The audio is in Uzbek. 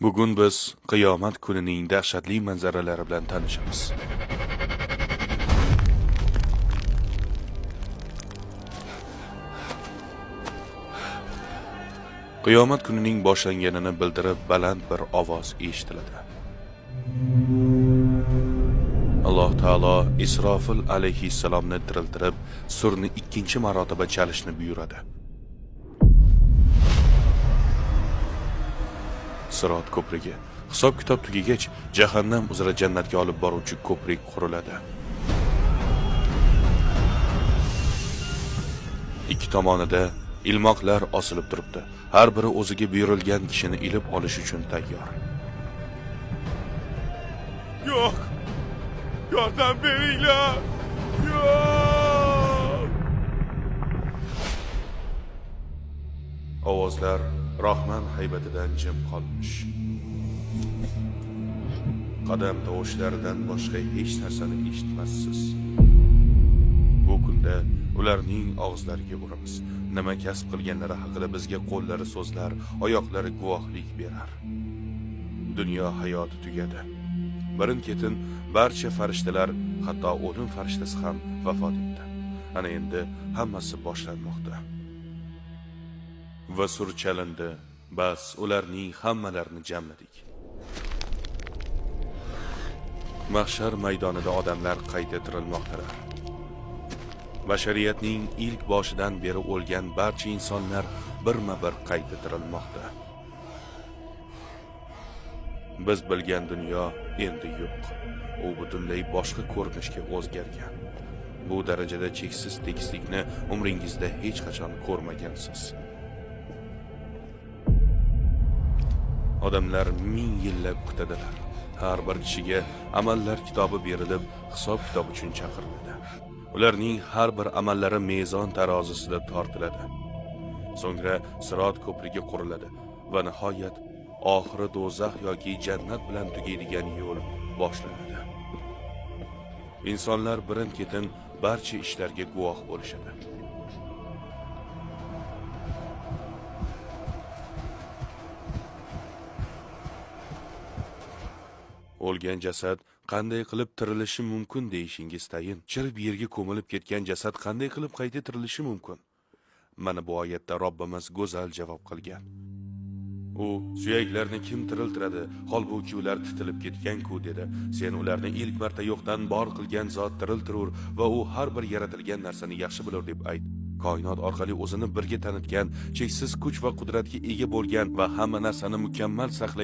Bugun biz qiyomat kunining dahshatli manzaralari bilan tanishamiz. Qiyomat kunining boshlanganini bildirib baland bir ovoz eshitiladi. Alloh taolo Isrofil alayhissalomni tiriltirib, surni ikkinchi marotaba chalishni buyuradi. Sirot ko'prigi hisob-kitob tugagach, jahannam uzra jannatga olib boruvchi ko'prik quriladi. Ikki tomonida ilmoqlar osilib turibdi. Har biri o'ziga buyurilgan kishini ilib olish uchun tayyor. Yo'q! Yordam beringlar! Yo'q! Ovozlar Rahman haybatidan jim qolmish. Qadam tovushlaridan boshqa hech narsani eshitmassiz. Bu kunda ularning og'izlariga uramiz. Nima kasb qilganlari haqida bizga qo'llari so'zlar, oyoqlari guvohlik berar. Dunyo hayoti tugadi. Birin-ketin barcha farishtalar, hatto o'lim farishtasi ham vafot etdi. Ana endi hammasi boshlanmoqda. Va sur chalindi. Bas ularning hammalarini jamladik. Mahshar maydonida odamlar qayta tirilmoqdalar. Bashariyatning ilk boshidan beri o'lgan barcha insonlar birma-bir qayta tirilmoqda. Biz bilgan dunyo endi yo'q. U butunlay boshqa ko'rinishga o'zgargan. Bu darajada cheksiz tekislikni umringizda hech qachon ko'rmagansiz. Odamlar ming yillab kutadilar. Har bir kishiga amallar kitobi berilib, hisob-kitob uchun chaqiriladi. Ularning har bir amallari mezon tarozisida tortiladi. So'ngra sirot ko'prigi quriladi va nihoyat oxiri do'zax yoki jannat bilan tugaydigan yo'l boshlanadi. Insonlar birin-ketin barcha ishlarga guvoh bo'lishadi. O'lgan jasad qanday qilib tirilishi mumkin deyishingiz tayin. Chirib yerga ko'milib ketgan jasad qanday qilib qayta tirilishi mumkin? Mana bu oyatda Robbimiz go'zal javob qilgan. U suyaklarni kim tiriltiradi? Holbuki ular titilib ketgan-ku dedi. Sen ularni ilk marta yo'qdan bor qilgan zot tiriltirur va u har bir yaratilgan narsani yaxshi bilur deb ayt. Koinot orqali o'zini birga tanitgan, cheksiz kuch va qudratga ega bo'lgan va hamma narsani mukammal saqlagan